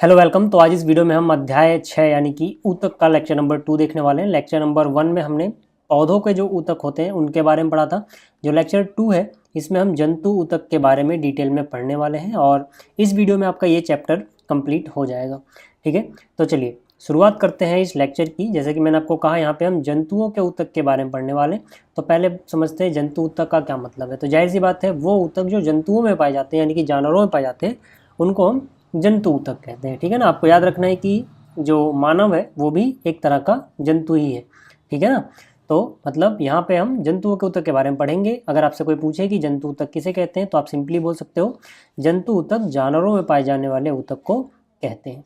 Hello welcome. तो आज इस वीडियो में हम अध्याय 6 यानी कि ऊतक का लेक्चर नंबर 2 देखने वाले हैं। लेक्चर नंबर 1 में हमने पौधों के जो ऊतक होते हैं उनके बारे में पढ़ा था। जो लेक्चर 2 है इसमें हम जंतु ऊतक के बारे में डिटेल में पढ़ने वाले हैं और इस वीडियो में आपका ये चैप्टर कंप्लीट हो जाएगा। ठीक है, तो चलिए शुरुआत करते हैं इस लेक्चर की। जैसे कि मैंने आपको कहा यहाँ पे हम जंतुओं के ऊतक के बारे में पढ़ने वाले हैं। तो पहले समझते हैं जंतु ऊतक का क्या मतलब है। तो जाहिर सी बात है वो ऊतक जो जंतुओं में पाए जाते हैं यानी कि जानवरों में पाए जाते हैं उनको हम जंतु ऊतक कहते हैं। ठीक है ना, आपको याद रखना है कि जो मानव है वो भी एक तरह का जंतु ही है। ठीक है ना, तो मतलब यहाँ पे हम जंतुओं के ऊतक के बारे में पढ़ेंगे। अगर आपसे कोई पूछे कि जंतु ऊतक किसे कहते हैं तो आप सिंपली बोल सकते हो जंतु ऊतक जानवरों में पाए जाने वाले ऊतक को कहते हैं।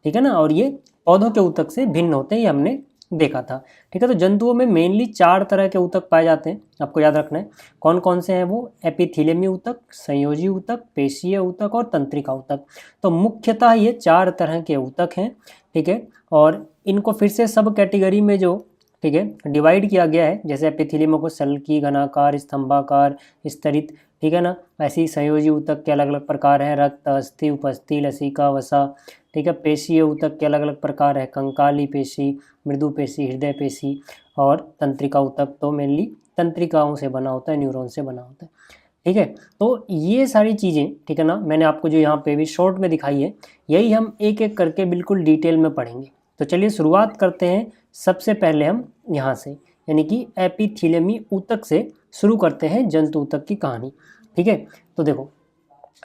ठीक है ना, और ये पौधों के ऊतक से भिन्न होते हैं, ये हमने देखा था। ठीक है, तो जंतुओं में मेनली 4 तरह के ऊतक पाए जाते हैं, आपको याद रखना है। कौन कौन से हैं वो? एपिथेलियमी ऊतक, संयोजी ऊतक, पेशीय ऊतक और तंत्रिका ऊतक। तो मुख्यतः ये 4 तरह के ऊतक हैं। ठीक है, और इनको फिर से सब कैटेगरी में जो ठीक है डिवाइड किया गया है। जैसे एपिथेलियम को सल्की, घनाकार, स्तंभाकार, स्तरित। ठीक है ना, ऐसी संयोजी ऊतक के अलग अलग प्रकार हैं, रक्त, अस्थि, उपस्थि, लसिका, वसा। ठीक है, पेशीय ऊतक के अलग अलग प्रकार है, कंकाली पेशी, मृदु पेशी, हृदय पेशी। और तंत्रिका ऊतक तो मेनली तंत्रिकाओं से बना होता है, न्यूरॉन से बना होता है। ठीक है, तो ये सारी चीज़ें ठीक है ना, मैंने आपको जो यहाँ पे भी शॉर्ट में दिखाई है यही हम एक एक करके बिल्कुल डिटेल में पढ़ेंगे। तो चलिए शुरुआत करते हैं। सबसे पहले हम यहाँ से यानी कि एपिथेलियमी ऊतक से शुरू करते हैं जंतु ऊतक की कहानी। ठीक है, तो देखो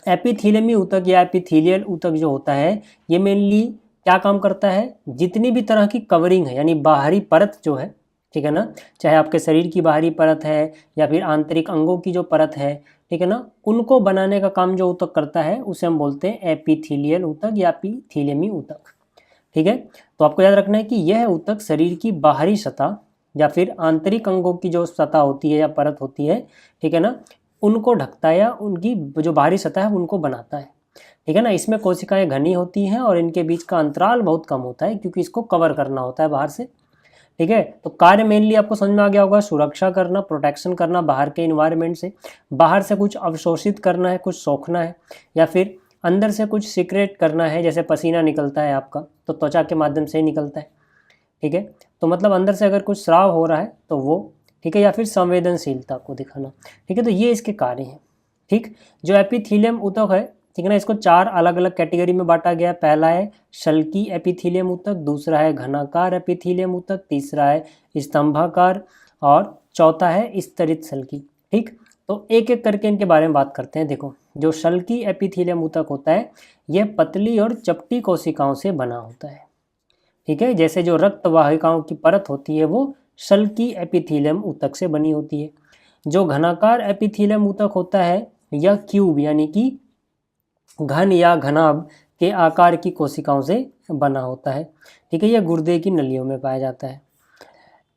एपिथेलियमी ऊतक या एपिथेलियल ऊतक जो होता है ये मेनली क्या काम करता है? जितनी भी तरह की कवरिंग है यानी बाहरी परत जो है, ठीक है ना, चाहे आपके शरीर की बाहरी परत है या फिर आंतरिक अंगों की जो परत है, ठीक है ना, उनको बनाने का काम जो ऊतक करता है उसे हम बोलते हैं एपिथेलियल ऊतक या एपिथेलियमी ऊतक। ठीक है, तो आपको याद रखना है कि यह ऊतक शरीर की बाहरी सतह या फिर आंतरिक अंगों की जो सतह होती है या परत होती है, ठीक है ना, उनको ढकता है या उनकी जो बाहरी सतह है उनको बनाता है। ठीक है ना, इसमें कोशिकाएं घनी होती हैं और इनके बीच का अंतराल बहुत कम होता है क्योंकि इसको कवर करना होता है बाहर से। ठीक है, तो कार्य मेनली आपको समझ में आ गया होगा, सुरक्षा करना, प्रोटेक्शन करना बाहर के इन्वायरमेंट से। बाहर से कुछ अवशोषित करना है, कुछ सोखना है, या फिर अंदर से कुछ सीक्रेट करना है। जैसे पसीना निकलता है आपका तो त्वचा के माध्यम से ही निकलता है। ठीक है, तो मतलब अंदर से अगर कुछ स्राव हो रहा है तो वो, ठीक है, या फिर संवेदनशीलता को दिखाना। ठीक है, तो ये इसके कार्य हैं। ठीक, जो एपिथेलियम ऊतक है, ठीक है ना, इसको 4 अलग अलग कैटेगरी में बांटा गया है। पहला है शल्की एपिथेलियम ऊतक, दूसरा है घनाकार एपिथेलियम ऊतक, तीसरा है स्तंभाकार और चौथा है स्तरित शल्की। ठीक, तो एक एक करके इनके बारे में बात करते हैं। देखो, जो शल्की एपिथेलियम ऊतक होता है यह पतली और चपटी कोशिकाओं से बना होता है। ठीक है, जैसे जो रक्त वाहिकाओं की परत होती है वो शल्की एपिथेलियम ऊतक से बनी होती है। जो घनाकार एपिथेलियम ऊतक होता है यह क्यूब यानी कि घन या घनाभ के आकार की कोशिकाओं से बना होता है। ठीक है, यह गुर्दे की नलियों में पाया जाता है।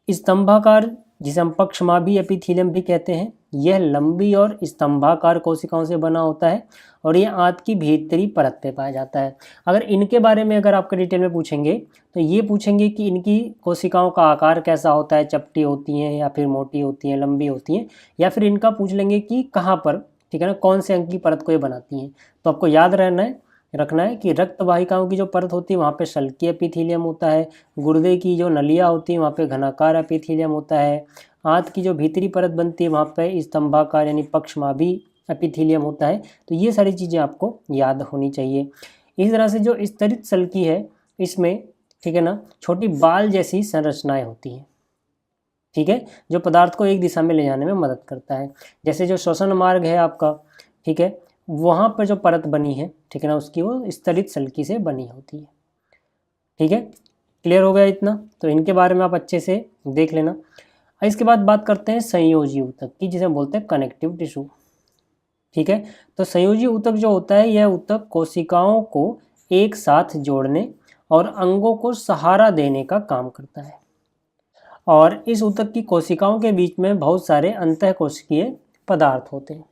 स्तंभाकार, जिसे हम पक्षमाभी एपिथेलियम भी कहते हैं, यह लंबी और स्तंभाकार कोशिकाओं से बना होता है और यह आंत की भीतरी परत पे पाया जाता है। अगर इनके बारे में अगर आपके डिटेल में पूछेंगे तो ये पूछेंगे कि इनकी कोशिकाओं का आकार कैसा होता है, चपटी होती हैं या फिर मोटी होती हैं, लंबी होती हैं, या फिर इनका पूछ लेंगे कि कहाँ पर, ठीक है ना, कौन से अंग की परत को ये बनाती हैं। तो आपको याद रखना है कि रक्त वाहिकाओं की जो परत होती है वहाँ पे शल्की एपिथेलियम होता है, गुर्दे की जो नलियाँ होती हैं वहाँ पे घनाकार एपिथेलियम होता है, आंत की जो भीतरी परत बनती है वहाँ पे स्तंभाकार यानी पक्षमाभी एपिथेलियम होता है। तो ये सारी चीज़ें आपको याद होनी चाहिए। इस तरह से जो स्तरित शल्की है इसमें, ठीक है ना, छोटी बाल जैसी संरचनाएं होती हैं। ठीक है, जो पदार्थ को एक दिशा में ले जाने में मदद करता है। जैसे जो श्वसन मार्ग है आपका, ठीक है, वहाँ पर जो परत बनी है, ठीक है ना, उसकी वो स्तरित शल्की से बनी होती है। ठीक है, क्लियर हो गया इतना? तो इनके बारे में आप अच्छे से देख लेना। इसके बाद बात करते हैं संयोजी ऊतक की, जिसे बोलते हैं कनेक्टिव टिश्यू। ठीक है, तो संयोजी ऊतक जो होता है यह ऊतक कोशिकाओं को एक साथ जोड़ने और अंगों को सहारा देने का काम करता है। और इस ऊतक की कोशिकाओं के बीच में बहुत सारे अंतःकोशिकीय पदार्थ होते हैं।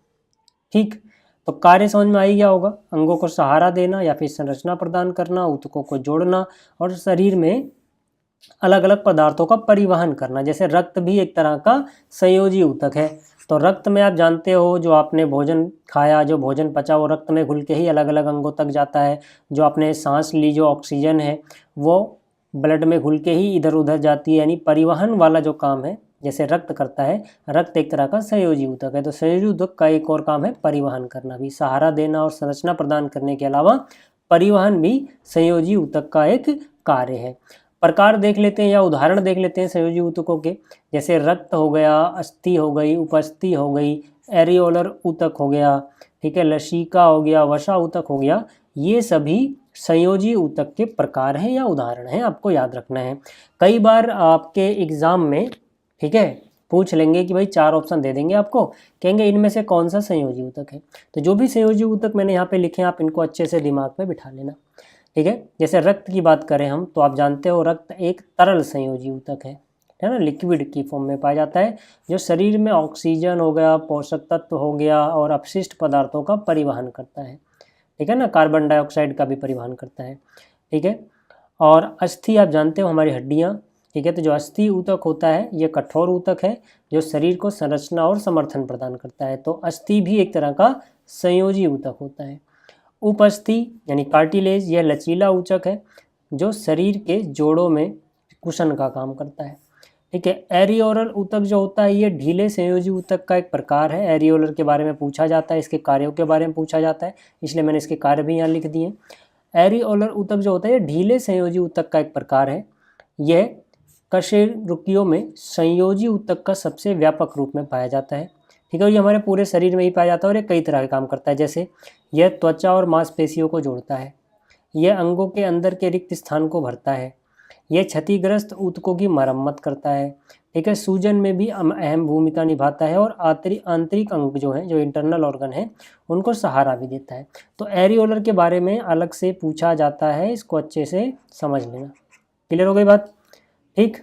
ठीक, तो कार्य समझ में आ ही गया होगा, अंगों को सहारा देना या फिर संरचना प्रदान करना, ऊतकों को जोड़ना और शरीर में अलग अलग पदार्थों का परिवहन करना। जैसे रक्त भी एक तरह का संयोजी ऊतक है। तो रक्त में आप जानते हो जो आपने भोजन खाया, जो भोजन पचा, वो रक्त में घुल के ही अलग अलग अंगों तक जाता है। जो आपने सांस ली, जो ऑक्सीजन है वो ब्लड में घुल के ही इधर उधर जाती है, यानी परिवहन वाला जो काम है जैसे रक्त करता है। रक्त एक तरह का संयोजी ऊतक है, तो संयोजी ऊतक का एक और काम है परिवहन करना भी। सहारा देना और संरचना प्रदान करने के अलावा परिवहन भी संयोजी ऊतक का एक कार्य है। प्रकार देख लेते हैं या उदाहरण देख लेते हैं संयोजी ऊतकों के। जैसे रक्त हो गया, अस्थि हो गई, उपस्थि हो गई, एरियोलर ऊतक हो गया, ठीक है, लसिका हो गया, वसा ऊतक हो गया। ये सभी संयोजी ऊतक के प्रकार हैं या उदाहरण हैं, आपको याद रखना है। कई बार आपके एग्जाम में, ठीक है, पूछ लेंगे कि भाई 4 ऑप्शन दे देंगे आपको, कहेंगे इनमें से कौन सा संयोजी ऊतक है। तो जो भी संयोजी ऊतक मैंने यहाँ पे लिखे हैं आप इनको अच्छे से दिमाग में बिठा लेना, ठीक है। जैसे रक्त की बात करें हम, तो आप जानते हो रक्त एक तरल संयोजी ऊतक है ना, लिक्विड की फॉर्म में पाया जाता है, जो शरीर में ऑक्सीजन हो गया, पोषक तत्व हो गया और अपशिष्ट पदार्थों का परिवहन करता है, ठीक है ना, कार्बन डाइऑक्साइड का भी परिवहन करता है, ठीक है। और अस्थि आप जानते हो हमारी हड्डियाँ, ठीक है। तो जो अस्थि ऊतक होता है ये कठोर ऊतक है जो शरीर को संरचना और समर्थन प्रदान करता है। तो अस्थि भी एक तरह का संयोजी ऊतक होता है। उपस्थि यानी कार्टिलेज, यह लचीला ऊतक है जो शरीर के जोड़ों में कुशन का काम करता है, ठीक है। एरियोलर ऊतक जो होता है ये ढीले संयोजी ऊतक का एक प्रकार है। एरियोलर के बारे में पूछा जाता है, इसके कार्यों के बारे में पूछा जाता है, इसलिए मैंने इसके कार्य भी यहाँ लिख दिए। एरियोलर ऊतक जो होता है ये ढीले संयोजी ऊतक का एक प्रकार है। यह कशेरुकियों में संयोजी ऊतक का सबसे व्यापक रूप में पाया जाता है, ठीक है। और ये हमारे पूरे शरीर में ही पाया जाता है और ये कई तरह के काम करता है। जैसे यह त्वचा और मांसपेशियों को जोड़ता है, यह अंगों के अंदर के रिक्त स्थान को भरता है, यह क्षतिग्रस्त ऊतकों की मरम्मत करता है, ठीक है, सूजन में भी अहम भूमिका निभाता है और आंतरिक अंग जो हैं, जो इंटरनल ऑर्गन है, उनको सहारा भी देता है। तो एरियोलर के बारे में अलग से पूछा जाता है, इसको अच्छे से समझ लेना। क्लियर हो गई बात, ठीक।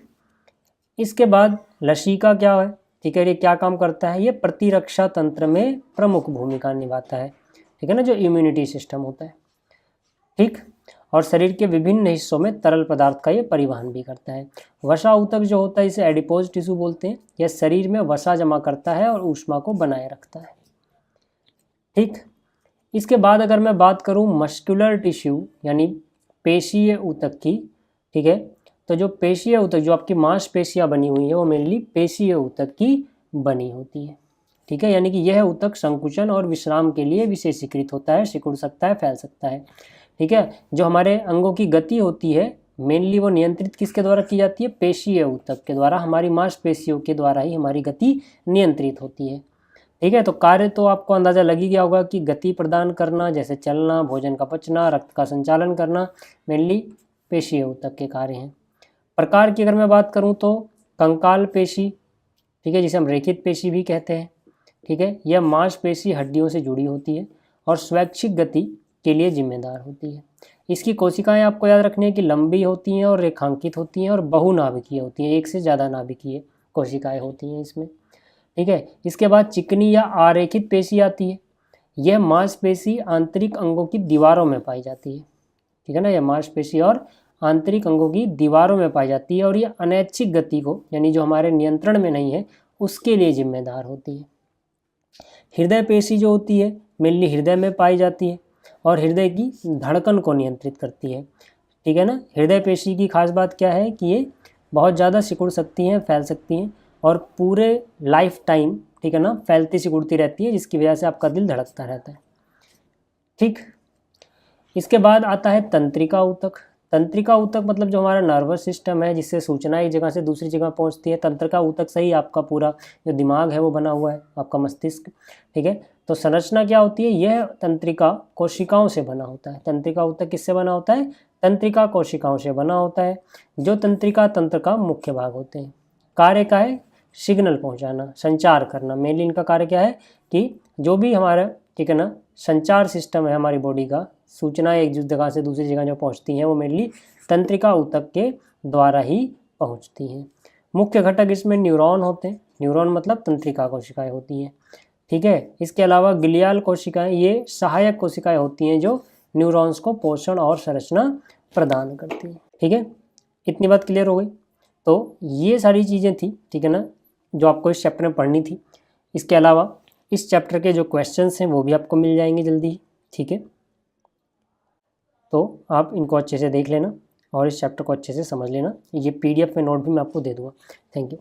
इसके बाद लसिका क्या है, ठीक है, ये क्या काम करता है, ये प्रतिरक्षा तंत्र में प्रमुख भूमिका निभाता है, ठीक है ना, जो इम्यूनिटी सिस्टम होता है, ठीक। और शरीर के विभिन्न हिस्सों में तरल पदार्थ का ये परिवहन भी करता है। वसा ऊतक जो होता है इसे एडिपोज टिश्यू बोलते हैं। यह शरीर में वसा जमा करता है और ऊष्मा को बनाए रखता है, ठीक। इसके बाद अगर मैं बात करूं मस्कुलर टिश्यू यानी पेशीय ऊतक की, ठीक है, तो जो पेशीय ऊतक, जो आपकी मांसपेशियां बनी हुई है वो मेनली पेशीय ऊतक की बनी होती है, ठीक है। यानी कि यह ऊतक संकुचन और विश्राम के लिए विशेषीकृत होता है, सिकुड़ सकता है, फैल सकता है, ठीक है। जो हमारे अंगों की गति होती है मेनली वो नियंत्रित किसके द्वारा की जाती है, पेशीय ऊतक के द्वारा। हमारी मांसपेशियों के द्वारा ही हमारी गति नियंत्रित होती है, ठीक है। तो कार्य तो आपको अंदाज़ा लग ही गया होगा कि गति प्रदान करना, जैसे चलना, भोजन का पचना, रक्त का संचालन करना, मेनली पेशीय ऊतक के कार्य हैं। प्रकार की अगर मैं बात करूं तो कंकाल पेशी, ठीक है, जिसे हम रेखित पेशी भी कहते हैं, ठीक है, यह मांसपेशी हड्डियों से जुड़ी होती है और स्वैच्छिक गति के लिए जिम्मेदार होती है। इसकी कोशिकाएं आपको याद रखनी है कि लंबी होती हैं और रेखांकित होती हैं और बहुनाभिकीय होती हैं, एक से ज़्यादा नाभिकीय कोशिकाएं होती हैं इसमें, ठीक है। इसके बाद चिकनी या आरेखित पेशी आती है। यह मांसपेशी आंतरिक अंगों की दीवारों में पाई जाती है, ठीक है ना, यह मांसपेशी और आंतरिक अंगों की दीवारों में पाई जाती है और ये अनैच्छिक गति को, यानी जो हमारे नियंत्रण में नहीं है, उसके लिए जिम्मेदार होती है। हृदय पेशी जो होती है मेनली हृदय में पाई जाती है और हृदय की धड़कन को नियंत्रित करती है, ठीक है ना। हृदय पेशी की खास बात क्या है कि ये बहुत ज़्यादा सिकुड़ सकती हैं, फैल सकती हैं और पूरे लाइफ टाइम, ठीक है ना, फैलती सिकुड़ती रहती है, जिसकी वजह से आपका दिल धड़कता रहता है, ठीक। इसके बाद आता है तंत्रिका ऊतक। तंत्रिका ऊतक मतलब जो हमारा नर्वस सिस्टम है, जिससे सूचना एक जगह से दूसरी जगह पहुंचती है। तंत्रिका ऊतक से ही आपका पूरा जो दिमाग है वो बना हुआ है, आपका मस्तिष्क, ठीक है। तो संरचना क्या होती है, यह तंत्रिका कोशिकाओं से बना होता है। तंत्रिका ऊतक किससे बना होता है, तंत्रिका कोशिकाओं से बना होता है, जो तंत्रिका तंत्र का मुख्य भाग होते हैं। कार्य का है सिग्नल पहुँचाना, संचार करना। मेनली इनका कार्य क्या है कि जो भी हमारा, ठीक है ना, संचार सिस्टम है हमारी बॉडी का, सूचनाएं एक जगह से दूसरी जगह जो पहुंचती हैं वो मेनली तंत्रिका ऊतक के द्वारा ही पहुंचती हैं। मुख्य घटक इसमें न्यूरॉन होते हैं। न्यूरॉन मतलब तंत्रिका कोशिकाएं होती हैं, ठीक है। इसके अलावा ग्लियाल कोशिकाएं, ये सहायक कोशिकाएं होती हैं जो न्यूरॉन्स को पोषण और संरचना प्रदान करती हैं, ठीक है। इतनी बात क्लियर हो गई। तो ये सारी चीज़ें थी, ठीक है ना, जो आपको इस चैप्टर में पढ़नी थी। इसके अलावा इस चैप्टर के जो क्वेश्चंस हैं वो भी आपको मिल जाएंगे जल्दी ही, ठीक है। तो आप इनको अच्छे से देख लेना और इस चैप्टर को अच्छे से समझ लेना। ये PDF में नोट भी मैं आपको दे दूँगा। Thank you.